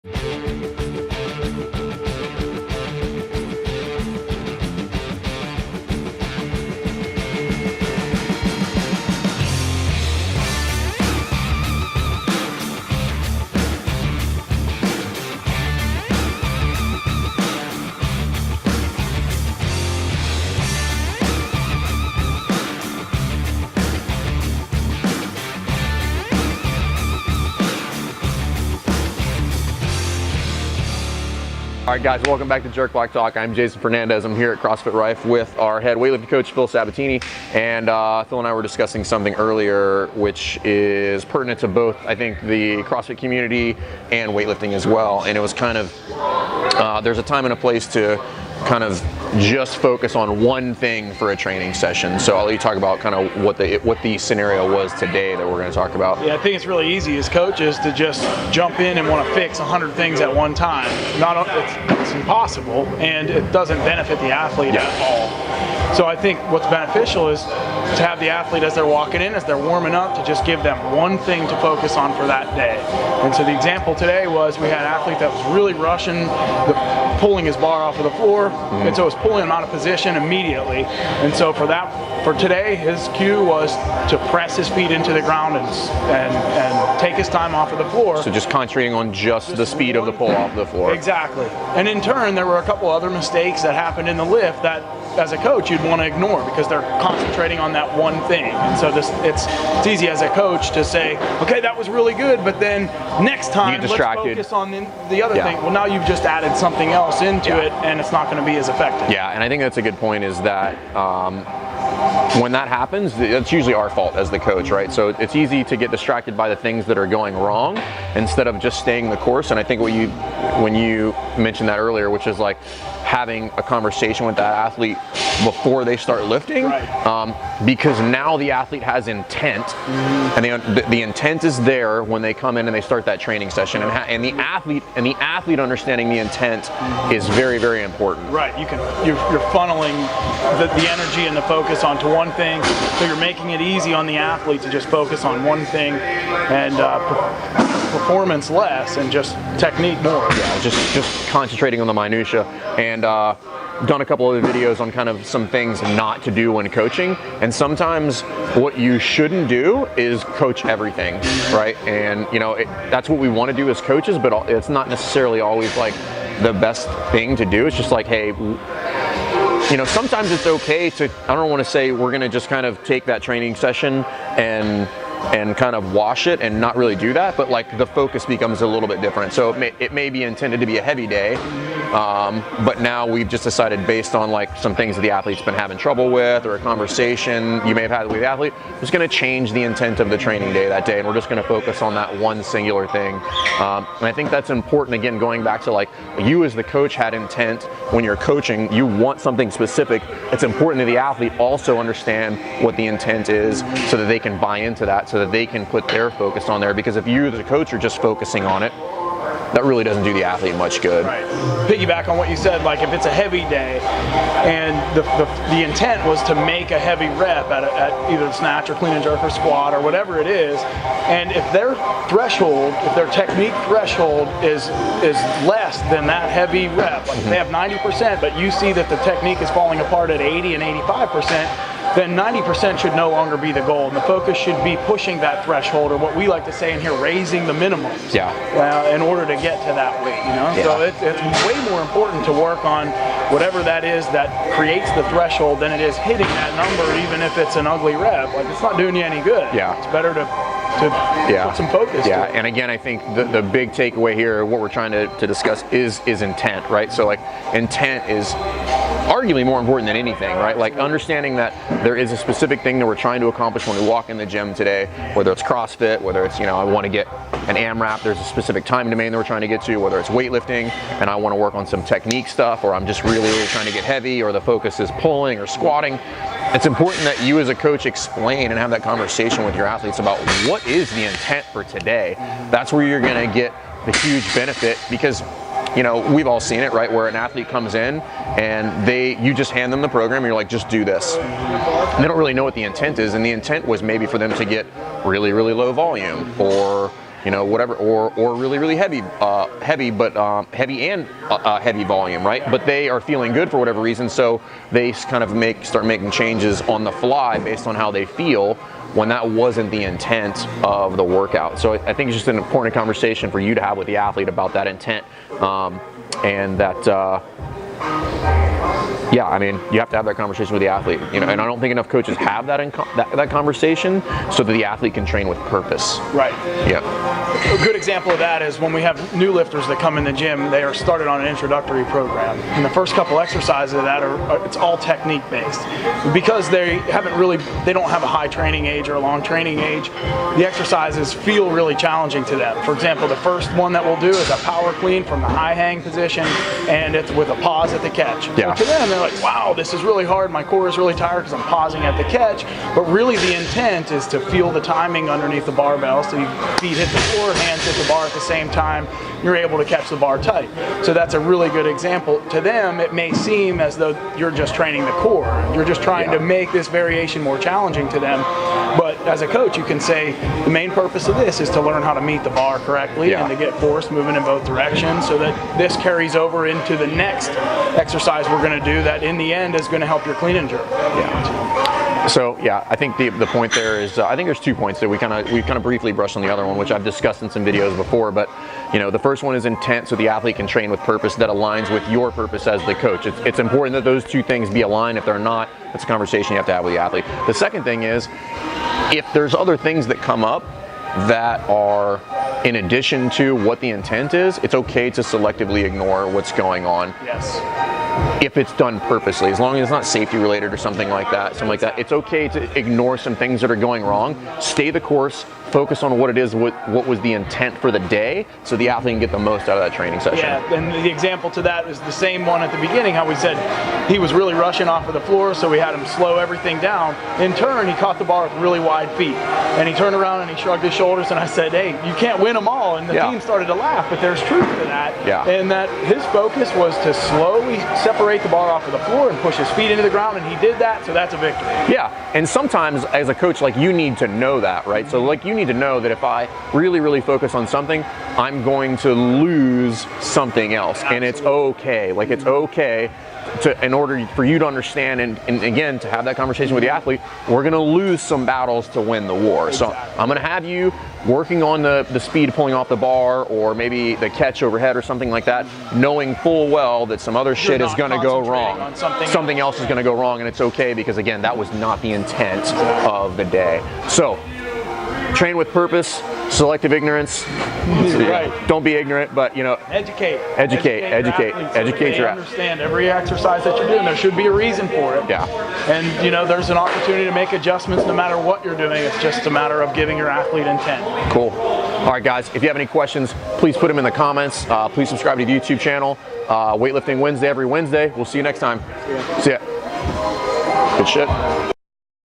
All right, guys, welcome back to Jerk Block Talk. I'm Jason Fernandez. I'm here at CrossFit Rife with our head weightlifting coach, Phil Sabatini. And Phil and I were discussing something earlier, which is pertinent to both, I think, the CrossFit community and weightlifting as well. And it was kind of, there's a time and a place to kind of just focus on one thing for a training session. So I'll let you talk about kind of what the scenario was today that we're going to talk about. Yeah, I think it's really easy as coaches to just jump in and want to fix 100 things at one time. It's impossible, and it doesn't benefit the athlete at all. So I think what's beneficial is to have the athlete, as they're walking in, as they're warming up, to just give them one thing to focus on for that day. And so the example today was we had an athlete that was really rushing, pulling his bar off of the floor, and so it was pulling him out of position immediately. And so for today, his cue was to press his feet into the ground and take his time off of the floor. So just concentrating on just the speed of the pull off the floor. Exactly. And in turn, there were a couple other mistakes that happened in the lift that, as a coach, you'd want to ignore because they're concentrating on that one thing. And so it's easy as a coach to say, okay, that was really good, but then next time let's focus on the other thing. Well, now you've just added something else into it, and it's not going to be as effective. Yeah, and I think that's a good point, is that when that happens, it's usually our fault as the coach, right? So it's easy to get distracted by the things that are going wrong instead of just staying the course. And I think when you mentioned that earlier, which is like having a conversation with that athlete before they start lifting, because now the athlete has intent, and the intent is there when they come in and they start that training session, and the athlete understanding the intent is very, very important. Right. You're funneling the energy and the focus onto one thing, so you're making it easy on the athlete to just focus on one thing, and performance less and just technique more. Yeah, just concentrating on the minutia. And done a couple of videos on kind of some things not to do when coaching, and sometimes what you shouldn't do is coach everything, right? And that's what we want to do as coaches, but it's not necessarily always like the best thing to do. It's just like, hey, sometimes it's okay to, I don't want to say we're going to just kind of take that training session and kind of wash it and not really do that, but like the focus becomes a little bit different. So it may be intended to be a heavy day, but now we've just decided, based on like some things that the athlete's been having trouble with, or a conversation you may have had with the athlete, we're just going to change the intent of the training day that day, and we're just going to focus on that one singular thing. And I think that's important. Again, going back to like, you as the coach had intent when you're coaching, you want something specific. It's important that the athlete also understand what the intent is, so that they can buy into that, so that they can put their focus on there. Because if you as a coach are just focusing on it, that really doesn't do the athlete much good. Right. Piggyback on what you said, like if it's a heavy day and the intent was to make a heavy rep at either snatch or clean and jerk or squat or whatever it is, and if their threshold, if their technique threshold is less than that heavy rep, like if they have 90%, but you see that the technique is falling apart at 80 and 85%, then 90% should no longer be the goal, and the focus should be pushing that threshold, or what we like to say in here, raising the minimums. In order to get to that weight, So it's way more important to work on whatever that is that creates the threshold than it is hitting that number, even if it's an ugly rep. Like, it's not doing you any good. It's better to put some focus to it. And again, I think the big takeaway here, what we're trying to discuss is intent, right? So like, intent is arguably more important than anything, right? Like, understanding that there is a specific thing that we're trying to accomplish when we walk in the gym today, whether it's CrossFit, whether it's, I want to get an AMRAP, there's a specific time domain that we're trying to get to, whether it's weightlifting and I want to work on some technique stuff, or I'm just really trying to get heavy, or the focus is pulling or squatting. It's important that you as a coach explain and have that conversation with your athletes about what is the intent for today. That's where you're going to get the huge benefit, because we've all seen it, right? Where an athlete comes in and you just hand them the program and you're like, just do this. And they don't really know what the intent is. And the intent was maybe for them to get really, really low volume, or you know, whatever, or really, really heavy, heavy and heavy volume, right? But they are feeling good for whatever reason, so they kind of start making changes on the fly based on how they feel, when that wasn't the intent of the workout. So I think it's just an important conversation for you to have with the athlete about that intent, and that. Yeah, I mean, you have to have that conversation with the athlete, you know, and I don't think enough coaches have that conversation so that the athlete can train with purpose. Right. Yeah. A good example of that is when we have new lifters that come in the gym, they are started on an introductory program. And the first couple exercises of that it's all technique based. Because they don't have a high training age or a long training age, the exercises feel really challenging to them. For example, the first one that we'll do is a power clean from the high hang position, and it's with a pause at the catch. Yeah. So to them, they're like, wow, this is really hard, my core is really tired because I'm pausing at the catch. But really the intent is to feel the timing underneath the barbell, so your feet hit the floor, hands hit the bar at the same time, you're able to catch the bar tight. So that's a really good example. To them, it may seem as though you're just training the core. You're just trying to make this variation more challenging to them. But as a coach, you can say the main purpose of this is to learn how to meet the bar correctly and to get force moving in both directions, so that this carries over into the next exercise we're going to do that in the end is going to help your clean and jerk. Yeah. So yeah, I think the point there is I think there's 2 points that we kind of briefly brushed on the other one, which I've discussed in some videos before. But you know, the first one is intent, so the athlete can train with purpose that aligns with your purpose as the coach. It's important that those 2 things be aligned. If they're not, it's a conversation you have to have with the athlete. The second thing is, if there's other things that come up that are in addition to what the intent is, it's okay to selectively ignore what's going on. Yes. If it's done purposely, as long as it's not safety related or something like that, it's okay to ignore some things that are going wrong. Stay the course, focus on what it is, what was the intent for the day, so the athlete can get the most out of that training session. Yeah, and the example to that is the same one at the beginning, how we said he was really rushing off of the floor, so we had him slow everything down. In turn, he caught the bar with really wide feet, and he turned around and he shrugged his shoulders, and I said, hey, you can't win them all, and the team started to laugh, but there's truth to that. Yeah. And that his focus was to slowly separate the bar off of the floor and push his feet into the ground, and he did that, so that's a victory. Yeah, and sometimes as a coach, like, you need to know that, right? So like, you need to know that if I really, really focus on something, I'm going to lose something else. Absolutely. And it's okay. Like, it's okay in order for you to understand and again to have that conversation with the athlete, we're going to lose some battles to win the war. Exactly. So I'm going to have you working on the speed pulling off the bar, or maybe the catch overhead or something like that, knowing full well that some other shit is going to go wrong. Something else is going to go wrong, and it's okay, because again, that was not the intent of the day. So train with purpose, selective ignorance. Right. Don't be ignorant, but you know, educate your athletes. Understand every exercise that you're doing. There should be a reason for it. Yeah. And you know, there's an opportunity to make adjustments no matter what you're doing. It's just a matter of giving your athlete intent. Cool. All right, guys. If you have any questions, please put them in the comments. Please subscribe to the YouTube channel. Weightlifting Wednesday every Wednesday. We'll see you next time. See ya. Good shit.